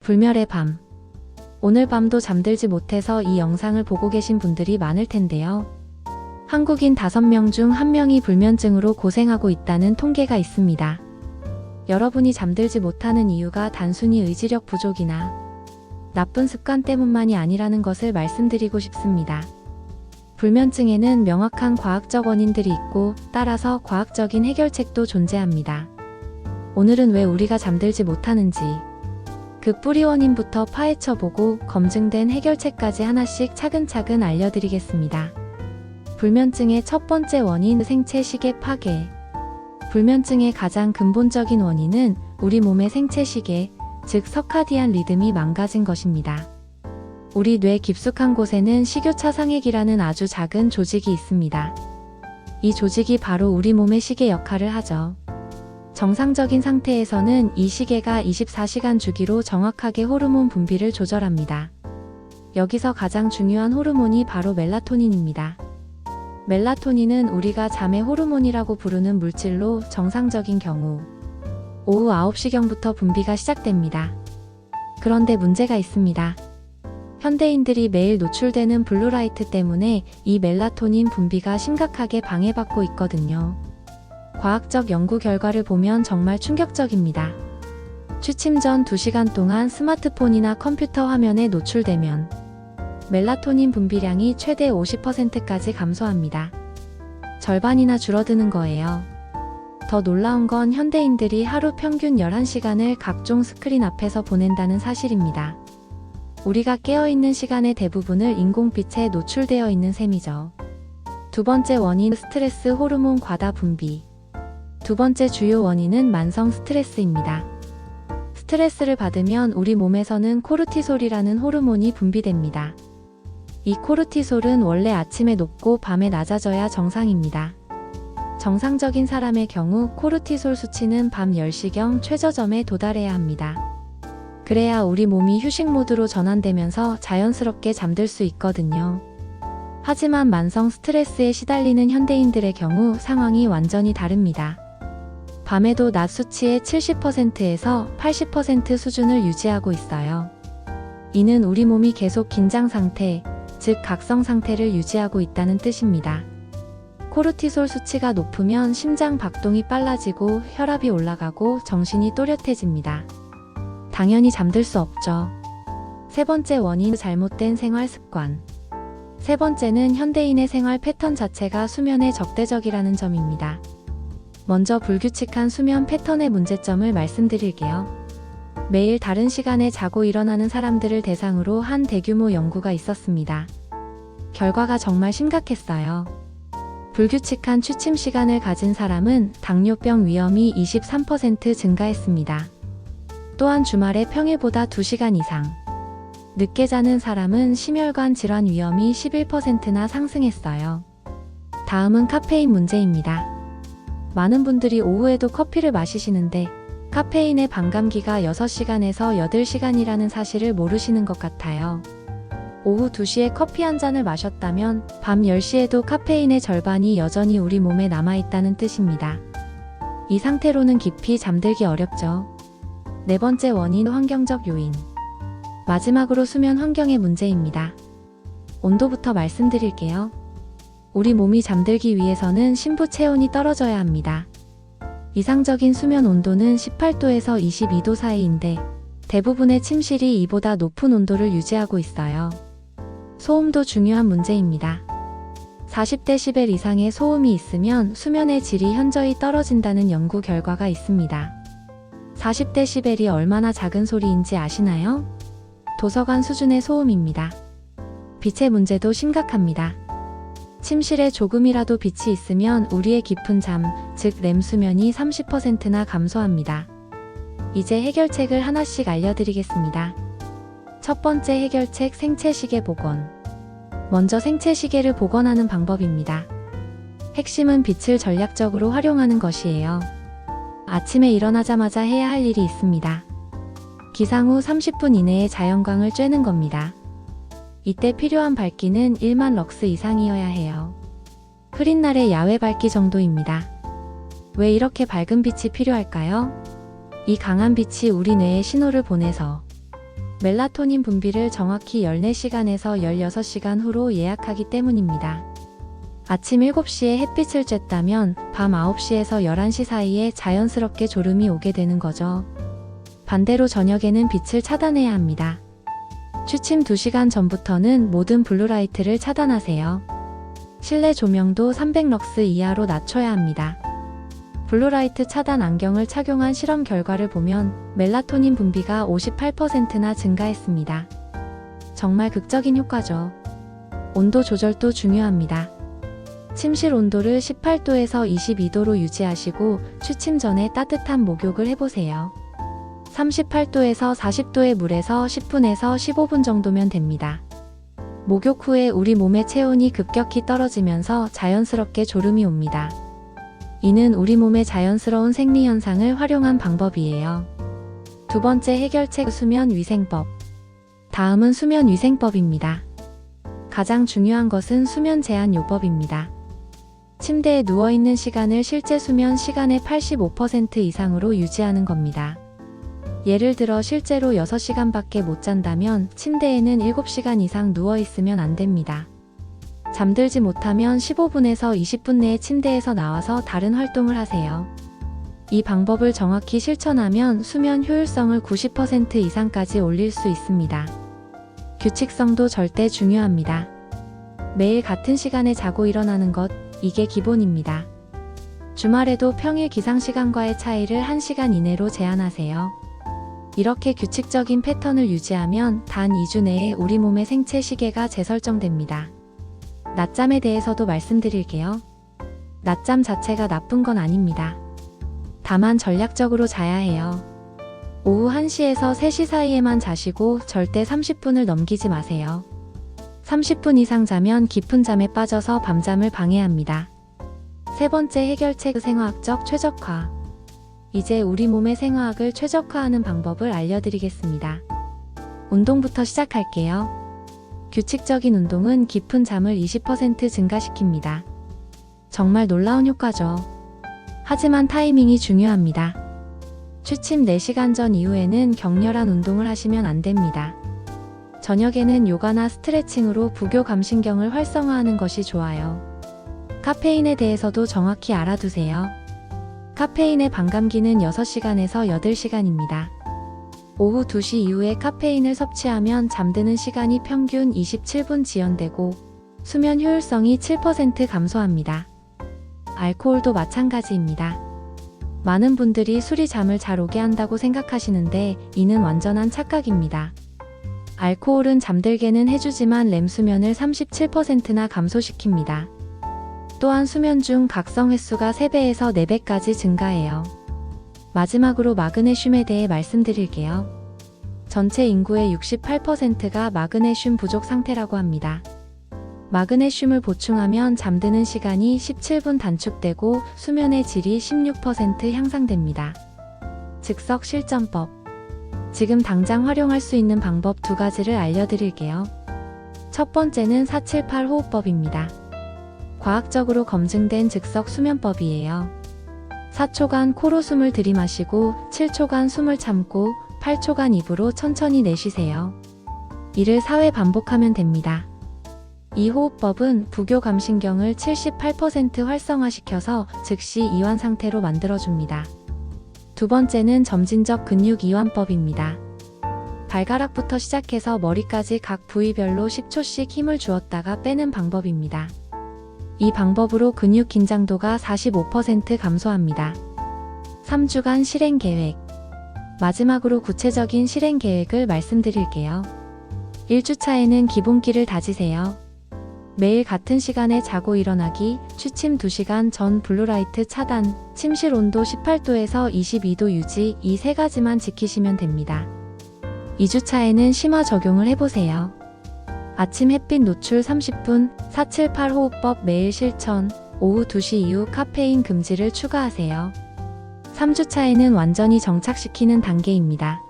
불멸의 밤. 오늘 밤도 잠들지 못해서 이 영상을 보고 계신 분들이 많을 텐데요. 한국인 5명 중 1명이 불면증으로 고생하고 있다는 통계가 있습니다. 여러분이 잠들지 못하는 이유가 단순히 의지력 부족이나 나쁜 습관 때문만이 아니라는 것을 말씀드리고 싶습니다. 불면증에는 명확한 과학적 원인들이 있고 따라서 과학적인 해결책도 존재합니다. 오늘은 왜 우리가 잠들지 못하는지 그 뿌리 원인부터 파헤쳐보고 검증된 해결책까지 하나씩 차근차근 알려드리겠습니다. 불면증의 첫 번째 원인, 생체 시계 파괴. 불면증의 가장 근본적인 원인은 우리 몸의 생체 시계, 즉 서카디안 리듬이 망가진 것입니다. 우리 뇌 깊숙한 곳에는 식유차 상액이라는 아주 작은 조직이 있습니다. 이 조직이 바로 우리 몸의 시계 역할을 하죠. 정상적인 상태에서는 이 시계가 24시간 주기로 정확하게 호르몬 분비를 조절합니다. 여기서 가장 중요한 호르몬이 바로 멜라토닌입니다. 멜라토닌은 우리가 잠의 호르몬이라고 부르는 물질로 정상적인 경우 오후 9시경부터 분비가 시작됩니다. 그런데 문제가 있습니다. 현대인들이 매일 노출되는 블루라이트 때문에 이 멜라토닌 분비가 심각하게 방해받고 있거든요. 과학적 연구 결과를 보면 정말 충격적입니다. 취침 전 2시간 동안 스마트폰이나 컴퓨터 화면에 노출되면 멜라토닌 분비량이 최대 50%까지 감소합니다. 절반이나 줄어드는 거예요. 더 놀라운 건 현대인들이 하루 평균 11시간을 각종 스크린 앞에서 보낸다는 사실입니다. 우리가 깨어있는 시간의 대부분을 인공빛에 노출되어 있는 셈이죠. 두 번째 원인, 스트레스 호르몬 과다 분비. 두 번째 주요 원인은 만성 스트레스입니다. 스트레스를 받으면 우리 몸에서는 코르티솔이라는 호르몬이 분비됩니다. 이 코르티솔은 원래 아침에 높고 밤에 낮아져야 정상입니다. 정상적인 사람의 경우 코르티솔 수치는 밤 10시경 최저점에 도달해야 합니다. 그래야 우리 몸이 휴식 모드로 전환되면서 자연스럽게 잠들 수 있거든요. 하지만 만성 스트레스에 시달리는 현대인들의 경우 상황이 완전히 다릅니다. 밤에도 낮 수치의 70%에서 80% 수준을 유지하고 있어요. 이는 우리 몸이 계속 긴장 상태, 즉 각성 상태를 유지하고 있다는 뜻입니다. 코르티솔 수치가 높으면 심장 박동이 빨라지고 혈압이 올라가고 정신이 또렷해집니다. 당연히 잠들 수 없죠. 세 번째 원인, 잘못된 생활 습관. 세 번째는 현대인의 생활 패턴 자체가 수면에 적대적이라는 점입니다. 먼저 불규칙한 수면 패턴의 문제점을 말씀드릴게요. 매일 다른 시간에 자고 일어나는 사람들을 대상으로 한 대규모 연구가 있었습니다. 결과가 정말 심각했어요. 불규칙한 취침 시간을 가진 사람은 당뇨병 위험이 23% 증가했습니다. 또한 주말에 평일보다 2시간 이상 늦게 자는 사람은 심혈관 질환 위험이 11%나 상승했어요. 다음은 카페인 문제입니다. 많은 분들이 오후에도 커피를 마시시는데 카페인의 반감기가 6시간에서 8시간이라는 사실을 모르시는 것 같아요. 오후 2시에 커피 한 잔을 마셨다면 밤 10시에도 카페인의 절반이 여전히 우리 몸에 남아있다는 뜻입니다. 이 상태로는 깊이 잠들기 어렵죠. 네 번째 원인, 환경적 요인. 마지막으로 수면 환경의 문제입니다. 온도부터 말씀드릴게요. 우리 몸이 잠들기 위해서는 심부 체온이 떨어져야 합니다. 이상적인 수면 온도는 18도에서 22도 사이인데 대부분의 침실이 이보다 높은 온도를 유지하고 있어요. 소음도 중요한 문제입니다. 40데시벨 이상의 소음이 있으면 수면의 질이 현저히 떨어진다는 연구 결과가 있습니다. 40데시벨이 얼마나 작은 소리인지 아시나요? 도서관 수준의 소음입니다. 빛의 문제도 심각합니다. 침실에 조금이라도 빛이 있으면 우리의 깊은 잠, 즉 렘 수면이 30%나 감소합니다. 이제 해결책을 하나씩 알려드리겠습니다. 첫 번째 해결책, 생체시계 복원. 먼저 생체시계를 복원하는 방법입니다. 핵심은 빛을 전략적으로 활용하는 것이에요. 아침에 일어나자마자 해야 할 일이 있습니다. 기상 후 30분 이내에 자연광을 쬐는 겁니다. 이때 필요한 밝기는 1만 럭스 이상이어야 해요. 흐린 날의 야외 밝기 정도입니다. 왜 이렇게 밝은 빛이 필요할까요? 이 강한 빛이 우리 뇌에 신호를 보내서 멜라토닌 분비를 정확히 14시간에서 16시간 후로 예약하기 때문입니다. 아침 7시에 햇빛을 쬐다면 밤 9시에서 11시 사이에 자연스럽게 졸음이 오게 되는 거죠. 반대로 저녁에는 빛을 차단해야 합니다. 취침 2시간 전부터는 모든 블루라이트를 차단하세요. 실내 조명도 300럭스 이하로 낮춰야 합니다. 블루라이트 차단 안경을 착용한 실험 결과를 보면 멜라토닌 분비가 58%나 증가했습니다. 정말 극적인 효과죠. 온도 조절도 중요합니다. 침실 온도를 18도에서 22도로 유지하시고 취침 전에 따뜻한 목욕을 해보세요. 38도에서 40도의 물에서 10분에서 15분 정도면 됩니다. 목욕 후에 우리 몸의 체온이 급격히 떨어지면서 자연스럽게 졸음이 옵니다. 이는 우리 몸의 자연스러운 생리 현상을 활용한 방법이에요. 두 번째 해결책 수면 위생법. 다음은 수면 위생법입니다. 가장 중요한 것은 수면 제한 요법입니다. 침대에 누워있는 시간을 실제 수면 시간의 85% 이상으로 유지하는 겁니다. 예를 들어 실제로 6시간밖에 못 잔다면 침대에는 7시간 이상 누워있으면 안 됩니다. 잠들지 못하면 15분에서 20분 내에 침대에서 나와서 다른 활동을 하세요. 이 방법을 정확히 실천하면 수면 효율성을 90% 이상까지 올릴 수 있습니다. 규칙성도 절대 중요합니다. 매일 같은 시간에 자고 일어나는 것, 이게 기본입니다. 주말에도 평일 기상시간과의 차이를 1시간 이내로 제한하세요. 이렇게 규칙적인 패턴을 유지하면 단 2주 내에 우리 몸의 생체 시계가 재설정됩니다. 낮잠에 대해서도 말씀드릴게요. 낮잠 자체가 나쁜 건 아닙니다. 다만 전략적으로 자야 해요. 오후 1시에서 3시 사이에만 자시고 절대 30분을 넘기지 마세요. 30분 이상 자면 깊은 잠에 빠져서 밤잠을 방해합니다. 세 번째 해결책 생화학적 최적화. 이제 우리 몸의 생화학을 최적화하는 방법을 알려드리겠습니다. 운동부터 시작할게요. 규칙적인 운동은 깊은 잠을 20% 증가시킵니다. 정말 놀라운 효과죠. 하지만 타이밍이 중요합니다. 취침 4시간 전 이후에는 격렬한 운동을 하시면 안 됩니다. 저녁에는 요가나 스트레칭으로 부교감신경을 활성화하는 것이 좋아요. 카페인에 대해서도 정확히 알아두세요. 카페인의 반감기는 6시간에서 8시간입니다. 오후 2시 이후에 카페인을 섭취하면 잠드는 시간이 평균 27분 지연되고 수면 효율성이 7% 감소합니다. 알코올도 마찬가지입니다. 많은 분들이 술이 잠을 잘 오게 한다고 생각하시는데 이는 완전한 착각입니다. 알코올은 잠들게는 해주지만 렘 수면을 37%나 감소시킵니다. 또한 수면 중 각성 횟수가 3배에서 4배까지 증가해요. 마지막으로 마그네슘에 대해 말씀드릴게요. 전체 인구의 68%가 마그네슘 부족 상태라고 합니다. 마그네슘을 보충하면 잠드는 시간이 17분 단축되고 수면의 질이 16% 향상됩니다. 즉석 실전법. 지금 당장 활용할 수 있는 방법 2가지를 알려드릴게요. 첫 번째는 478 호흡법입니다. 과학적으로 검증된 즉석 수면법이에요. 4초간 코로 숨을 들이마시고 7초간 숨을 참고 8초간 입으로 천천히 내쉬세요. 이를 4회 반복하면 됩니다. 이 호흡법은 부교감신경을 78% 활성화시켜서 즉시 이완 상태로 만들어줍니다. 두 번째는 점진적 근육 이완법입니다. 발가락부터 시작해서 머리까지 각 부위별로 10초씩 힘을 주었다가 빼는 방법입니다. 이 방법으로 근육 긴장도가 45% 감소합니다. 3주간 실행 계획. 마지막으로 구체적인 실행 계획을 말씀드릴게요. 1주차에는 기본기를 다지세요. 매일 같은 시간에 자고 일어나기, 취침 2시간 전 블루라이트 차단, 침실 온도 18도에서 22도 유지, 이 3가지만 지키시면 됩니다. 2주차에는 심화 적용을 해보세요. 아침 햇빛 노출 30분, 478 호흡법 매일 실천, 오후 2시 이후 카페인 금지를 추가하세요. 3주차에는 완전히 정착시키는 단계입니다.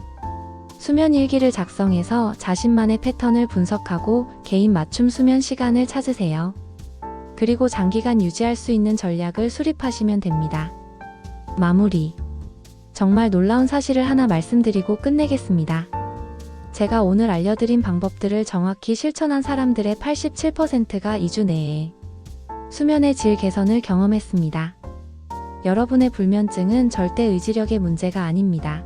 수면 일기를 작성해서 자신만의 패턴을 분석하고 개인 맞춤 수면 시간을 찾으세요. 그리고 장기간 유지할 수 있는 전략을 수립하시면 됩니다. 마무리. 정말 놀라운 사실을 하나 말씀드리고 끝내겠습니다. 제가 오늘 알려드린 방법들을 정확히 실천한 사람들의 87%가 2주 내에 수면의 질 개선을 경험했습니다. 여러분의 불면증은 절대 의지력의 문제가 아닙니다.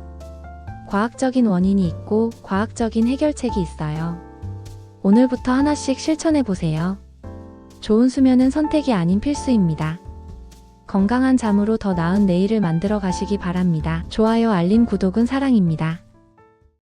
과학적인 원인이 있고 과학적인 해결책이 있어요. 오늘부터 하나씩 실천해보세요. 좋은 수면은 선택이 아닌 필수입니다. 건강한 잠으로 더 나은 내일을 만들어 가시기 바랍니다. 좋아요, 알림, 구독은 사랑입니다.